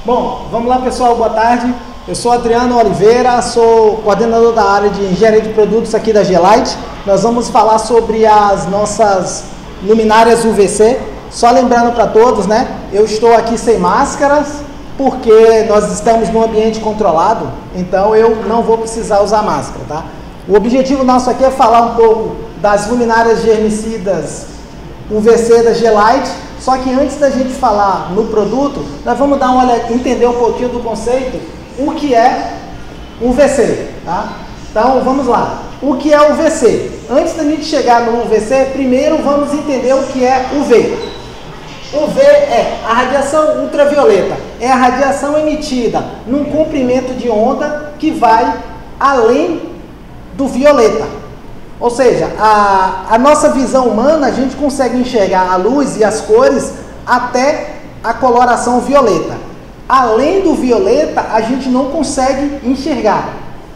Bom, vamos lá pessoal, boa tarde. Eu sou Adriano Oliveira, sou coordenador da área de engenharia de produtos aqui da G-Lite. Nós vamos falar sobre as nossas luminárias UVC. Só lembrando para todos, né? Eu estou aqui sem máscaras porque nós estamos num ambiente controlado, então eu não vou precisar usar máscara, tá? O objetivo nosso aqui é falar um pouco das luminárias germicidas UVC da G-Lite. Só que antes da gente falar no produto, nós vamos dar uma olhada, entender um pouquinho do conceito, o que é UVC, tá? Então, vamos lá. O que é UVC? Antes da gente chegar no UVC, primeiro vamos entender o que é UV. UV é a radiação ultravioleta, é a radiação emitida num comprimento de onda que vai além do violeta. Ou seja, a nossa visão humana, a gente consegue enxergar a luz e as cores até a coloração violeta. Além do violeta, a gente não consegue enxergar.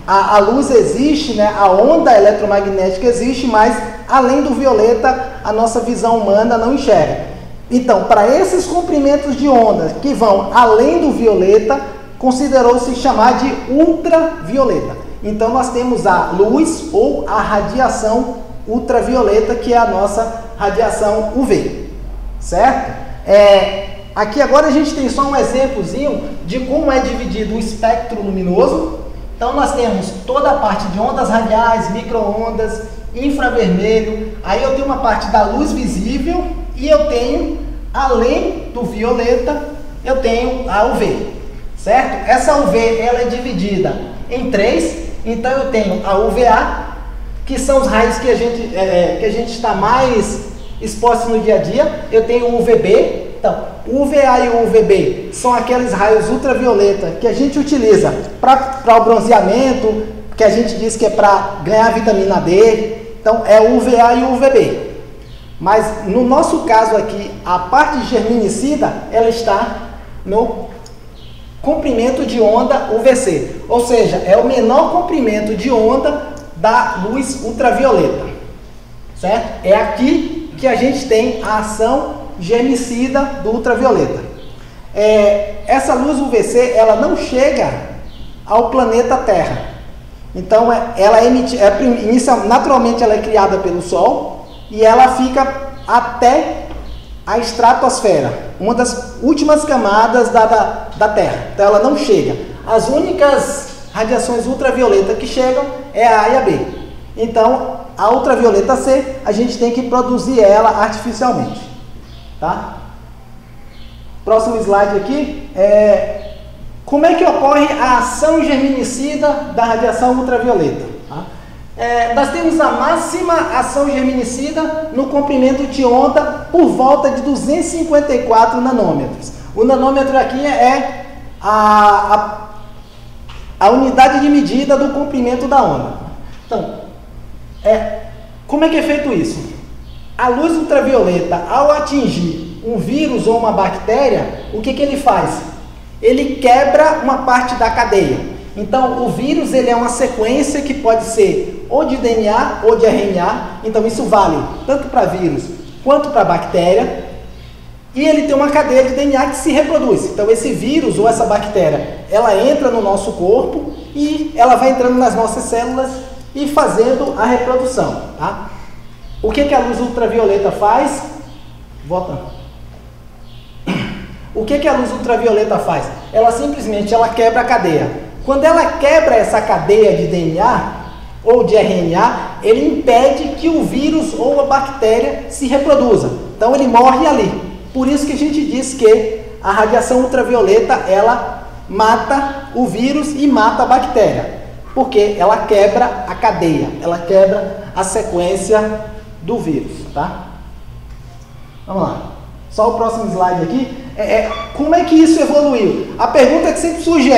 A luz existe, né? A onda eletromagnética existe, mas além do violeta, a nossa visão humana não enxerga. Então, para esses comprimentos de onda que vão além do violeta, considerou-se chamar de ultravioleta. Então, nós temos a luz ou a radiação ultravioleta, que é a nossa radiação UV, certo? Aqui agora a gente tem só um exemplozinho de como é dividido o espectro luminoso. Então, nós temos toda a parte de ondas radiais, micro-ondas, infravermelho. Aí eu tenho uma parte da luz visível e eu tenho, além do violeta, eu tenho a UV, certo? Essa UV ela é dividida em três. Então eu tenho a UVA, que são os raios que a gente está mais exposto no dia a dia. Eu tenho o UVB. Então, o UVA e o UVB são aqueles raios ultravioleta que a gente utiliza para o bronzeamento, que a gente diz que é para ganhar vitamina D. Então, é o UVA e o UVB. Mas, no nosso caso aqui, a parte germinicida, ela está no comprimento de onda UVC, ou seja, é o menor comprimento de onda da luz ultravioleta, certo? É aqui que a gente tem a ação germicida do ultravioleta. Essa luz UVC, ela não chega ao planeta Terra. Então, ela emite, naturalmente ela é criada pelo Sol e ela fica até a estratosfera, uma das últimas camadas da Terra. Então ela não chega. As únicas radiações ultravioletas que chegam é a A e a B. Então a ultravioleta C, a gente tem que produzir ela artificialmente, tá? Próximo slide aqui como é que ocorre a ação germinicida da radiação ultravioleta, tá? Nós temos a máxima ação germinicida no comprimento de onda por volta de 254 nanômetros. O nanômetro aqui é a unidade de medida do comprimento da onda. Então, como é que é feito isso? A luz ultravioleta, ao atingir um vírus ou uma bactéria, o que ele faz? Ele quebra uma parte da cadeia. Então, o vírus ele é uma sequência que pode ser ou de DNA ou de RNA. Então, isso vale tanto para vírus quanto para bactéria. E ele tem uma cadeia de DNA que se reproduz. Então, esse vírus ou essa bactéria, ela entra no nosso corpo e ela vai entrando nas nossas células e fazendo a reprodução, tá? O que a luz ultravioleta faz? Volta. O que a luz ultravioleta faz? Ela simplesmente quebra a cadeia. Quando ela quebra essa cadeia de DNA ou de RNA, ele impede que o vírus ou a bactéria se reproduza. Então ele morre ali. Por isso que a gente diz que a radiação ultravioleta ela mata o vírus e mata a bactéria, porque ela quebra a cadeia, ela quebra a sequência do vírus, tá? Vamos lá. Só o próximo slide aqui. Como é que isso evoluiu? A pergunta que sempre surge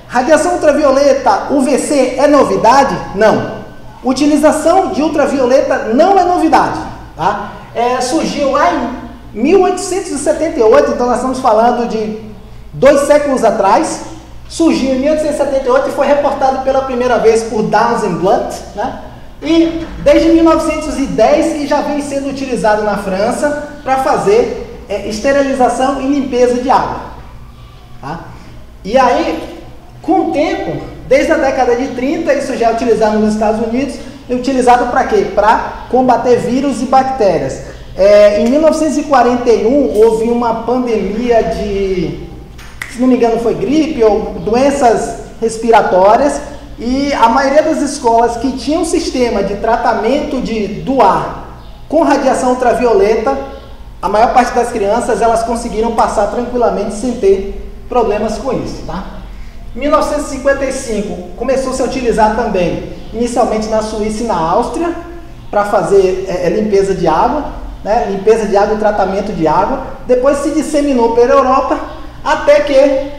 radiação ultravioleta UVC é novidade? Não. Utilização de ultravioleta não é novidade, tá? Surgiu lá em 1878, então nós estamos falando de 2 séculos atrás. Surgiu em 1878 e foi reportado pela primeira vez por Downes and Blunt, né? E desde 1910 que já vem sendo utilizado na França para fazer esterilização e limpeza de água. Tá? E aí, com o tempo, desde a década de 30, isso já é utilizado nos Estados Unidos, é utilizado para quê? Para combater vírus e bactérias. Em 1941, houve uma pandemia de, se não me engano, foi gripe ou doenças respiratórias, e a maioria das escolas que tinham um sistema de tratamento do ar com radiação ultravioleta, a maior parte das crianças elas conseguiram passar tranquilamente sem ter problemas com isso, tá? Em 1955 começou a se utilizar também, inicialmente na Suíça e na Áustria, para fazer limpeza de água, né? Limpeza de água e tratamento de água. Depois se disseminou pela Europa, até que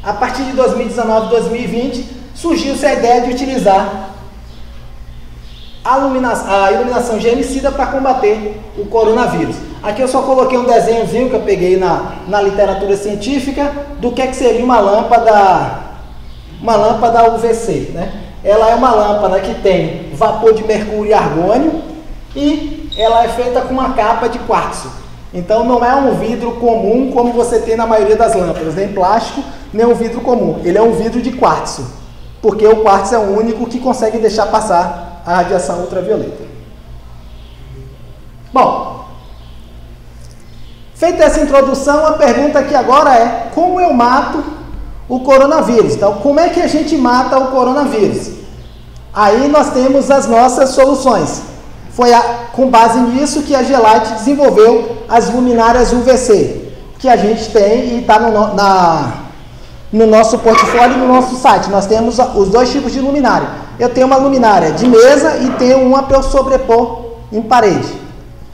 a partir de 2019, 2020 surgiu-se a ideia de utilizar a iluminação germicida para combater o coronavírus. Aqui eu só coloquei um desenhozinho que eu peguei na literatura científica do que seria uma lâmpada UVC, né? Ela é uma lâmpada que tem vapor de mercúrio e argônio e ela é feita com uma capa de quartzo. Então não é um vidro comum como você tem na maioria das lâmpadas, nem plástico, nem um vidro comum. Ele é um vidro de quartzo, porque o quartzo é o único que consegue deixar passar a radiação ultravioleta. Bom, feita essa introdução, a pergunta aqui agora é: como eu mato o coronavírus? Então, como é que a gente mata o coronavírus? Aí nós temos as nossas soluções. Foi com base nisso que a G-Lite desenvolveu as luminárias UVC, que a gente tem e está no nosso portfólio e no nosso site. Nós temos os dois tipos de luminária. Eu tenho uma luminária de mesa e tenho uma para eu sobrepor em parede.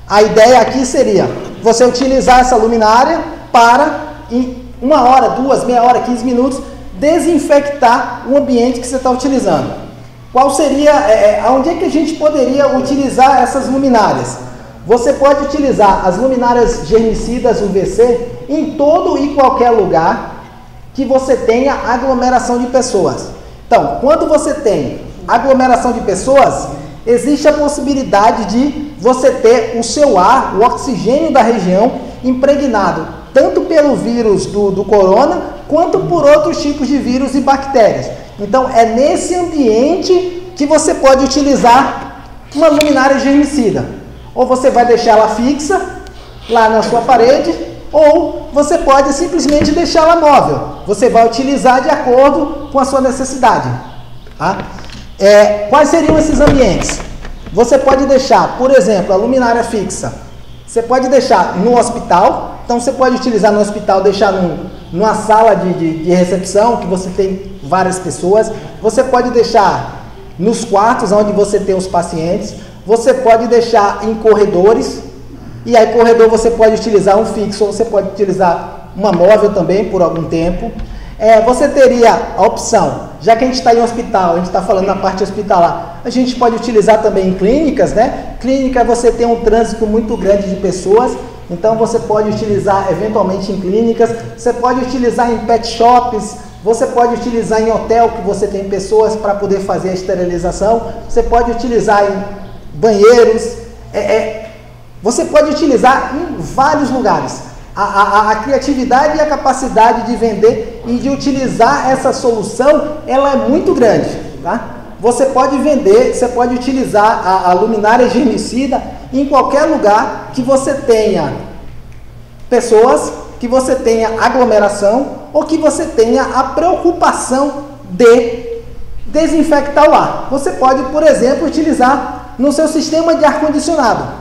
A ideia aqui seria você utilizar essa luminária para, em 1 hora, 2, meia hora, 15 minutos, desinfectar o ambiente que você está utilizando. Qual seria, onde é que a gente poderia utilizar essas luminárias? Você pode utilizar as luminárias germicidas UVC em todo e qualquer lugar que você tenha aglomeração de pessoas. Então, quando você tem aglomeração de pessoas, existe a possibilidade de você ter o seu ar, o oxigênio da região, impregnado tanto pelo vírus do corona, quanto por outros tipos de vírus e bactérias. Então, é nesse ambiente que você pode utilizar uma luminária germicida. Ou você vai deixar ela fixa lá na sua parede, ou você pode simplesmente deixá-la móvel. Você vai utilizar de acordo com a sua necessidade. Tá? Quais seriam esses ambientes? Você pode deixar, por exemplo, a luminária fixa. Você pode deixar no hospital. Então você pode utilizar no hospital, deixar numa sala de recepção, que você tem várias pessoas. Você pode deixar nos quartos onde você tem os pacientes. Você pode deixar em corredores. E aí, corredor, você pode utilizar um fixo, ou você pode utilizar uma móvel também por algum tempo. Você teria a opção, já que a gente está em hospital, a gente está falando na parte hospitalar, a gente pode utilizar também em clínicas, né? Clínica, você tem um trânsito muito grande de pessoas, então você pode utilizar eventualmente em clínicas, você pode utilizar em pet shops, você pode utilizar em hotel, que você tem pessoas para poder fazer a esterilização, você pode utilizar em banheiros, você pode utilizar em vários lugares. A criatividade e a capacidade de vender e de utilizar essa solução, ela é muito grande, tá? Você pode vender, você pode utilizar a luminária germicida em qualquer lugar que você tenha pessoas, que você tenha aglomeração ou que você tenha a preocupação de desinfectar o ar. Você pode, por exemplo, utilizar no seu sistema de ar-condicionado.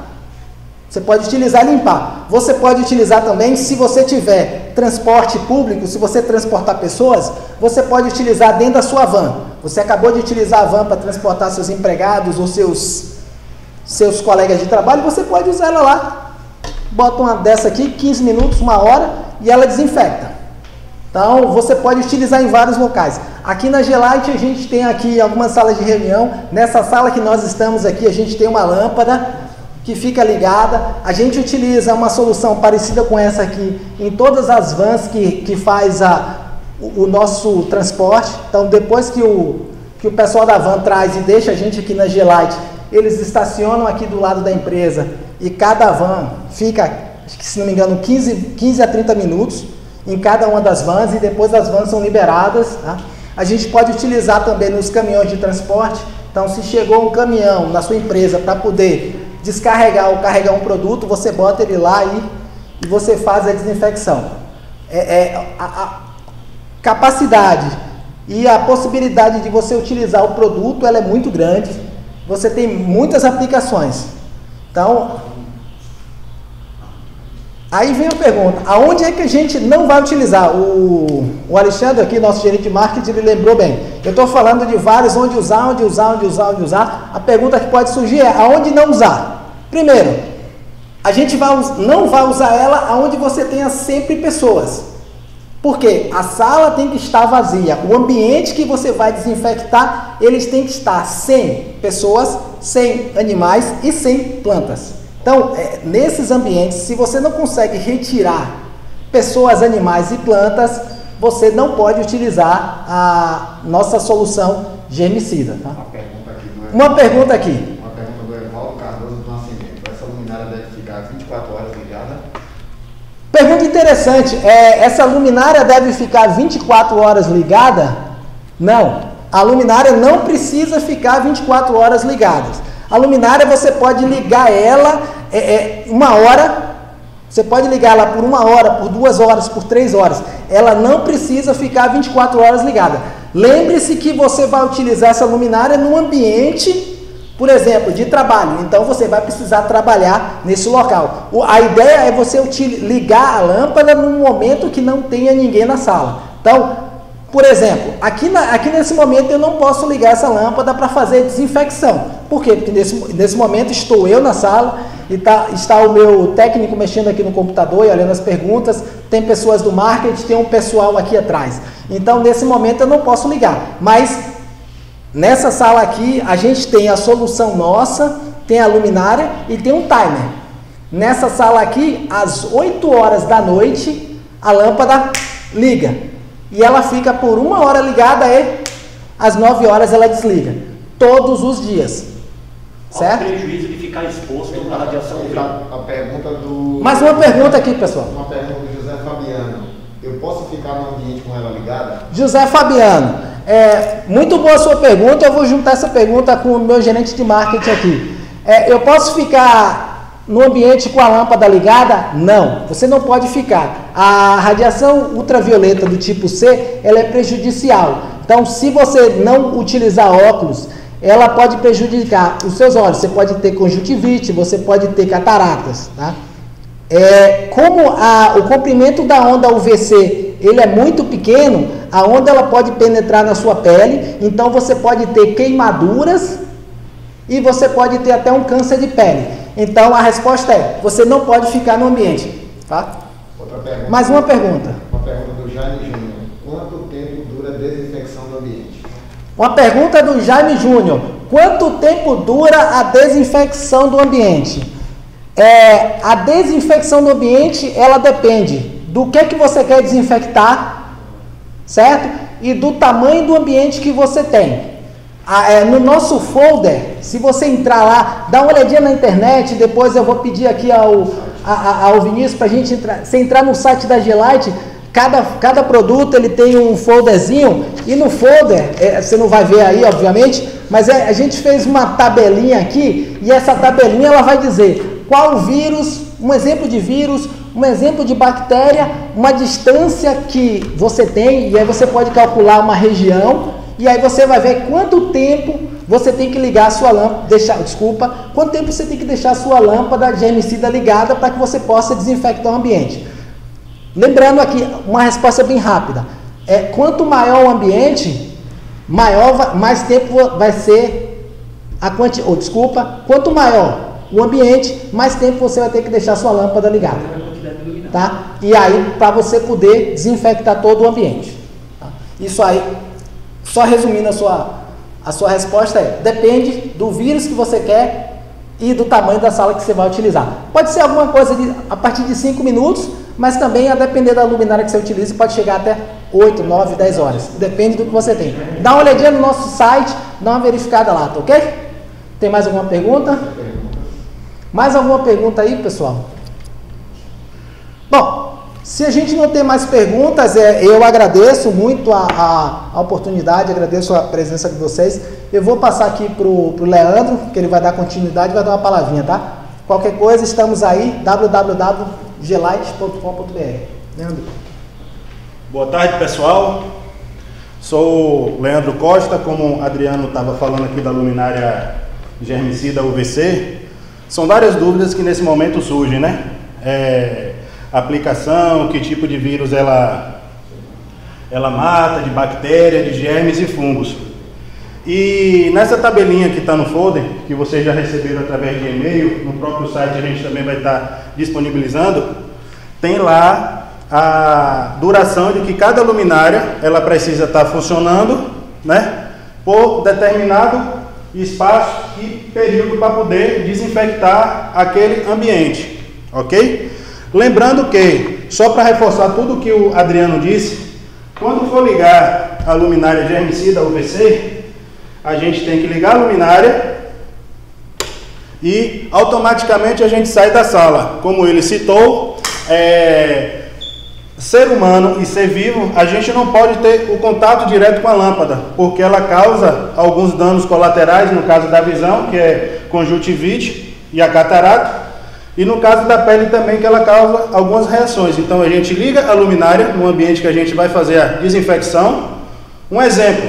Você pode utilizar e limpar. Você pode utilizar também, se você tiver transporte público, se você transportar pessoas, você pode utilizar dentro da sua van. Você acabou de utilizar a van para transportar seus empregados ou seus colegas de trabalho, você pode usar ela lá. Bota uma dessa aqui, 15 minutos, 1 hora, e ela desinfecta. Então, você pode utilizar em vários locais. Aqui na G-Lite, a gente tem aqui algumas salas de reunião. Nessa sala que nós estamos aqui, a gente tem uma lâmpada que fica ligada. A gente utiliza uma solução parecida com essa aqui em todas as vans que faz o nosso transporte. Então, depois que o pessoal da van traz e deixa a gente aqui na G-Lite, eles estacionam aqui do lado da empresa e cada van fica acho que se não me engano, 15 a 30 minutos em cada uma das vans, e depois as vans são liberadas. Tá? A gente pode utilizar também nos caminhões de transporte. Então, se chegou um caminhão na sua empresa para poder descarregar ou carregar um produto, você bota ele lá e você faz a desinfecção. A capacidade e a possibilidade de você utilizar o produto, ela é muito grande. Você tem muitas aplicações. Então, aí vem a pergunta, aonde é que a gente não vai utilizar? O Alexandre aqui, nosso gerente de marketing, ele lembrou bem. Eu estou falando de vários, onde usar. A pergunta que pode surgir é, aonde não usar? Primeiro, a gente não vai usar ela aonde você tenha sempre pessoas. Porque a sala tem que estar vazia. O ambiente que você vai desinfectar, eles têm que estar sem pessoas, sem animais e sem plantas. Então, nesses ambientes, se você não consegue retirar pessoas, animais e plantas, você não pode utilizar a nossa solução germicida. Tá? Uma pergunta aqui. Uma pergunta do Evaldo Cardoso do Nascimento. Essa luminária deve ficar 24 horas ligada? Pergunta interessante. Essa luminária deve ficar 24 horas ligada? Não. A luminária não precisa ficar 24 horas ligada. A luminária você pode ligar ela uma hora, você pode ligar ela por 1 hora, por 2 horas, por 3 horas. Ela não precisa ficar 24 horas ligada. Lembre-se que você vai utilizar essa luminária num ambiente, por exemplo, de trabalho. Então você vai precisar trabalhar nesse local. A ideia é você ligar a lâmpada num momento que não tenha ninguém na sala. Então, por exemplo, aqui nesse momento eu não posso ligar essa lâmpada para fazer desinfecção. Por quê? Porque nesse momento estou eu na sala e está o meu técnico mexendo aqui no computador e olhando as perguntas, tem pessoas do marketing, tem um pessoal aqui atrás. Então, nesse momento eu não posso ligar. Mas, nessa sala aqui, a gente tem a solução nossa, tem a luminária e tem um timer. Nessa sala aqui, às 8 horas da noite, a lâmpada liga. E ela fica por 1 hora ligada e às 9 horas ela desliga. Todos os dias. Certo? Qual o prejuízo de ficar exposto à radiação UV? A pergunta do... Mais uma pergunta aqui, pessoal. Uma pergunta do José Fabiano. Eu posso ficar no ambiente com ela ligada? José Fabiano, muito boa a sua pergunta. Eu vou juntar essa pergunta com o meu gerente de marketing aqui. Eu posso ficar no ambiente com a lâmpada ligada? Não, você não pode ficar. A radiação ultravioleta do tipo C, ela é prejudicial. Então, se você não utilizar óculos, ela pode prejudicar os seus olhos. Você pode ter conjuntivite, você pode ter cataratas, tá? Como o comprimento da onda UVC ele é muito pequeno, a onda ela pode penetrar na sua pele, então você pode ter queimaduras e você pode ter até um câncer de pele. Então a resposta é, você não pode ficar no ambiente, tá? Outra pergunta. Mais uma pergunta. Uma pergunta do Jaime Júnior. Quanto tempo dura a desinfecção do ambiente? Uma pergunta do Jaime Júnior. Quanto tempo dura a desinfecção do ambiente? A desinfecção do ambiente, ela depende do que você quer desinfectar, certo? E do tamanho do ambiente que você tem. No nosso folder, se você entrar lá, dá uma olhadinha na internet, depois eu vou pedir aqui ao Vinícius para a gente entrar. Se entrar no site da G-Lite, cada produto ele tem um folderzinho, e no folder, você não vai ver aí, obviamente, mas a gente fez uma tabelinha aqui, e essa tabelinha ela vai dizer qual vírus, um exemplo de vírus, um exemplo de bactéria, uma distância que você tem, e aí você pode calcular uma região, e aí você vai ver quanto tempo você tem que ligar a sua lâmpada, quanto tempo você tem que deixar a sua lâmpada germicida ligada para que você possa desinfectar o ambiente. Lembrando aqui, uma resposta bem rápida. Quanto maior o ambiente, mais tempo vai ser quanto maior o ambiente, mais tempo você vai ter que deixar a sua lâmpada ligada. Tá? E aí, para você poder desinfectar todo o ambiente. Tá? Isso aí, só resumindo a sua resposta depende do vírus que você quer e do tamanho da sala que você vai utilizar. Pode ser alguma coisa a partir de 5 minutos, mas também a depender da luminária que você utiliza, pode chegar até 8, 9, 10 horas. Depende do que você tem. Dá uma olhadinha no nosso site, dá uma verificada lá, tá ok? Tem mais alguma pergunta? Mais alguma pergunta aí, pessoal? Se a gente não tem mais perguntas, eu agradeço muito a oportunidade, agradeço a presença de vocês. Eu vou passar aqui para o Leandro, que ele vai dar continuidade e vai dar uma palavrinha, tá? Qualquer coisa, estamos aí, www.gelight.com.br. Leandro. Boa tarde, pessoal. Sou o Leandro Costa, como o Adriano estava falando aqui da luminária germicida UVC. São várias dúvidas que nesse momento surgem, né? Aplicação, que tipo de vírus ela mata, de bactéria, de germes e fungos. E nessa tabelinha que está no folder, que vocês já receberam através de e-mail, no próprio site a gente também vai estar disponibilizando, tem lá a duração de que cada luminária ela precisa estar funcionando, né, por determinado espaço e período para poder desinfectar aquele ambiente, ok? Lembrando que, só para reforçar tudo o que o Adriano disse, quando for ligar a luminária germicida UVC, a gente tem que ligar a luminária e automaticamente a gente sai da sala. Como ele citou, ser humano e ser vivo, a gente não pode ter o contato direto com a lâmpada, porque ela causa alguns danos colaterais, no caso da visão, que é conjuntivite e a catarata. E no caso da pele também, que ela causa algumas reações. Então a gente liga a luminária no ambiente que a gente vai fazer a desinfecção. Um exemplo,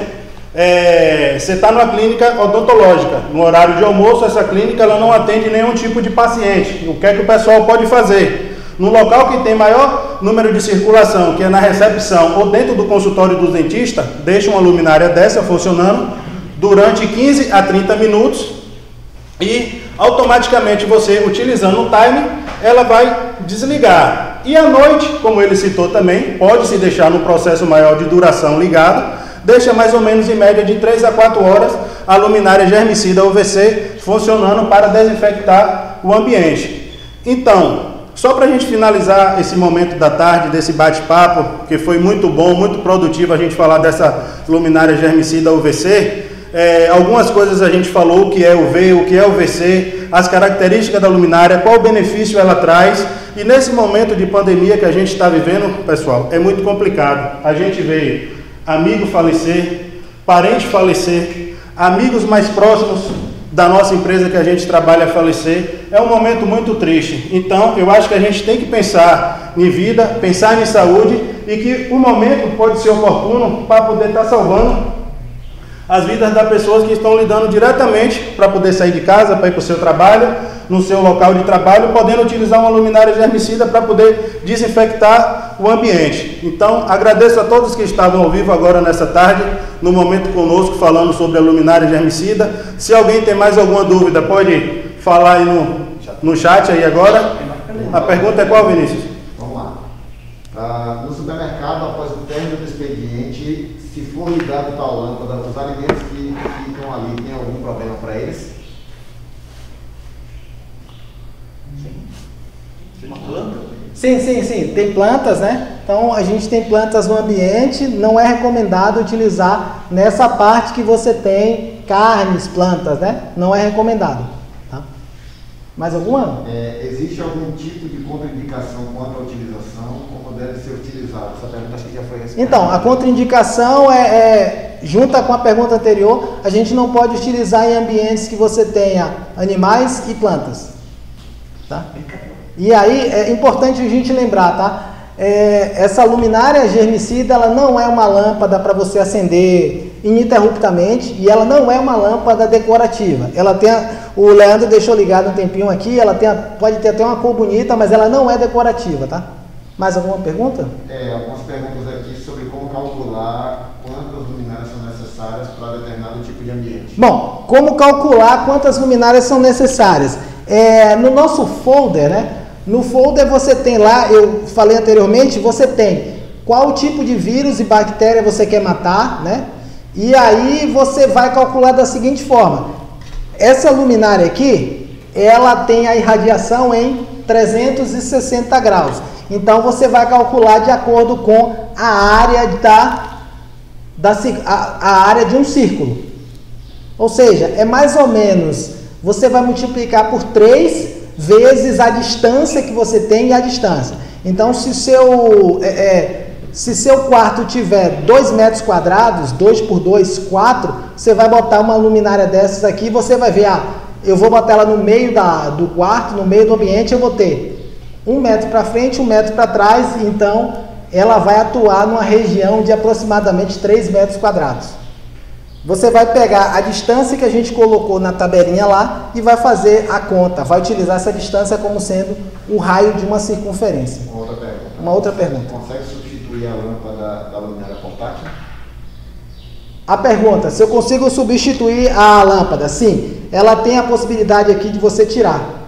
você está numa clínica odontológica, no horário de almoço, essa clínica ela não atende nenhum tipo de paciente. O que é que o pessoal pode fazer? No local que tem maior número de circulação, que é na recepção ou dentro do consultório do dentista, deixa uma luminária dessa funcionando durante 15 a 30 minutos e automaticamente você, utilizando o timer, ela vai desligar. E à noite, como ele citou também, pode se deixar no processo maior de duração ligado, deixa mais ou menos em média de 3 a 4 horas a luminária germicida UVC funcionando para desinfectar o ambiente. Então, só para a gente finalizar esse momento da tarde, desse bate-papo, que foi muito bom, muito produtivo a gente falar dessa luminária germicida UVC, algumas coisas a gente falou, o que é UV, o que é UVC, as características da luminária, qual benefício ela traz. E nesse momento de pandemia que a gente está vivendo, pessoal, é muito complicado. A gente vê amigo falecer, parente falecer, amigos mais próximos da nossa empresa que a gente trabalha falecer. É um momento muito triste. Então, eu acho que a gente tem que pensar em vida, pensar em saúde e que o momento pode ser oportuno para poder estar salvando as vidas das pessoas que estão lidando diretamente para poder sair de casa, para ir para o seu trabalho, no seu local de trabalho, podendo utilizar uma luminária germicida para poder desinfectar o ambiente. Então, agradeço a todos que estavam ao vivo agora nessa tarde, no momento conosco, falando sobre a luminária germicida. Se alguém tem mais alguma dúvida, pode falar aí no chat aí agora. A pergunta é qual, Vinícius? Vamos lá. No supermercado, após o término do expediente, se for ligado tal lâmpada, os alimentos que ficam ali, tem algum problema para eles? Sim. Tem plantas, né? Então a gente tem plantas no ambiente, não é recomendado utilizar nessa parte que você tem carnes, plantas, né? Não é recomendado. Tá? Mais alguma? Existe algum tipo de contraindicação quanto à utilização? Como deve ser utilizado? Essa pergunta acho que já foi respondida. Então, a contraindicação junta com a pergunta anterior, a gente não pode utilizar em ambientes que você tenha animais e plantas. Tá? E aí é importante a gente lembrar, tá? Essa luminária germicida, ela não é uma lâmpada para você acender ininterruptamente e ela não é uma lâmpada decorativa. Ela tem, o Leandro deixou ligado um tempinho aqui, ela pode ter até uma cor bonita, mas ela não é decorativa, tá? Mais alguma pergunta? Algumas perguntas aqui sobre como calcular quantas luminárias são necessárias para determinado tipo de ambiente. Bom, como calcular quantas luminárias são necessárias? No nosso folder, né? No folder você tem lá, eu falei anteriormente, você tem qual tipo de vírus e bactéria você quer matar, né? E aí você vai calcular da seguinte forma. Essa luminária aqui, ela tem a irradiação em 360 graus. Então você vai calcular de acordo com a área a área de um círculo. Ou seja, é mais ou menos, você vai multiplicar por 3 vezes a distância que você tem e a distância. Então, se seu quarto tiver 2 metros quadrados, 2 por 2, 4, você vai botar uma luminária dessas aqui e você vai ver, eu vou botar ela no meio do quarto, no meio do ambiente, eu vou ter 1 metro para frente, 1 metro para trás, então ela vai atuar numa região de aproximadamente 3 metros quadrados. Você vai pegar a distância que a gente colocou na tabelinha lá e vai fazer a conta, vai utilizar essa distância como sendo o raio de uma circunferência. Uma outra pergunta. Consegue substituir a lâmpada da luminária portátil? A pergunta, se eu consigo substituir a lâmpada? Sim, ela tem a possibilidade aqui de você tirar.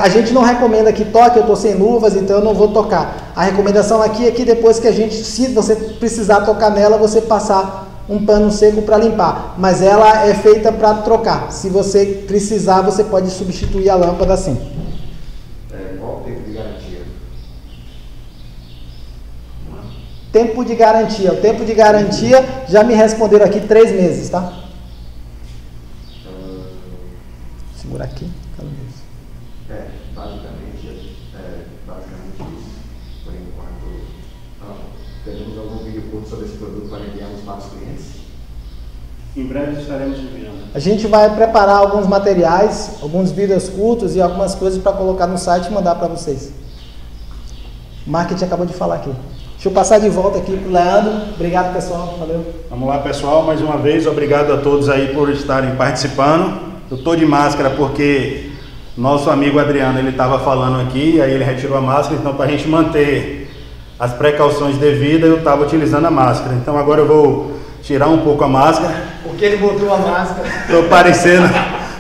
A gente não recomenda que toque, eu estou sem luvas, então eu não vou tocar. A recomendação aqui é que depois que se você precisar tocar nela, você passar um pano seco para limpar. Mas ela é feita para trocar. Se você precisar, você pode substituir a lâmpada assim. Qual o tempo de garantia? Tempo de garantia. O tempo de garantia, já me responderam aqui, 3 meses, tá? Segura aqui. Basicamente isso. Por enquanto, teremos algum vídeo curto sobre esse produto para enviarmos para os clientes? Em breve estaremos enviando. A gente vai preparar alguns materiais, alguns vídeos curtos e algumas coisas para colocar no site e mandar para vocês. O marketing acabou de falar aqui. Deixa eu passar de volta aqui para o Leandro. Obrigado, pessoal. Valeu. Vamos lá, pessoal. Mais uma vez, obrigado a todos aí por estarem participando. Eu estou de máscara porque nosso amigo Adriano, ele estava falando aqui, aí ele retirou a máscara, então para a gente manter as precauções devidas, eu estava utilizando a máscara. Então agora eu vou tirar um pouco a máscara. Porque ele botou a máscara.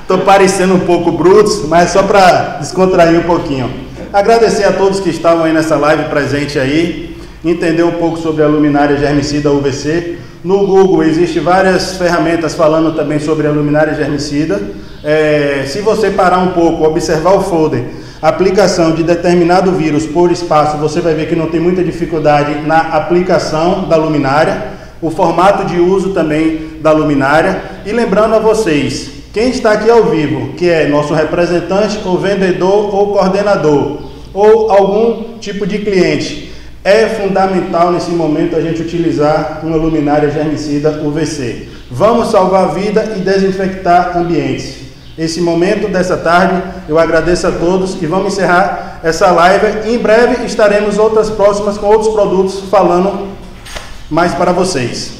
Tô parecendo um pouco bruto, mas só para descontrair um pouquinho. Agradecer a todos que estavam aí nessa live presente aí, entender um pouco sobre a luminária germicida UVC. No Google existem várias ferramentas falando também sobre a luminária germicida. Se você parar um pouco, observar o folder, aplicação de determinado vírus por espaço, você vai ver que não tem muita dificuldade na aplicação da luminária, o formato de uso também da luminária. E lembrando a vocês, quem está aqui ao vivo, que é nosso representante, ou vendedor, ou coordenador, ou algum tipo de cliente, é fundamental nesse momento a gente utilizar uma luminária germicida UVC. Vamos salvar a vida e desinfectar ambientes. Esse momento dessa tarde, eu agradeço a todos e vamos encerrar essa live. Em breve estaremos outras próximas com outros produtos falando mais para vocês.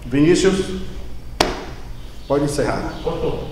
Vinícius, pode encerrar. Cortou.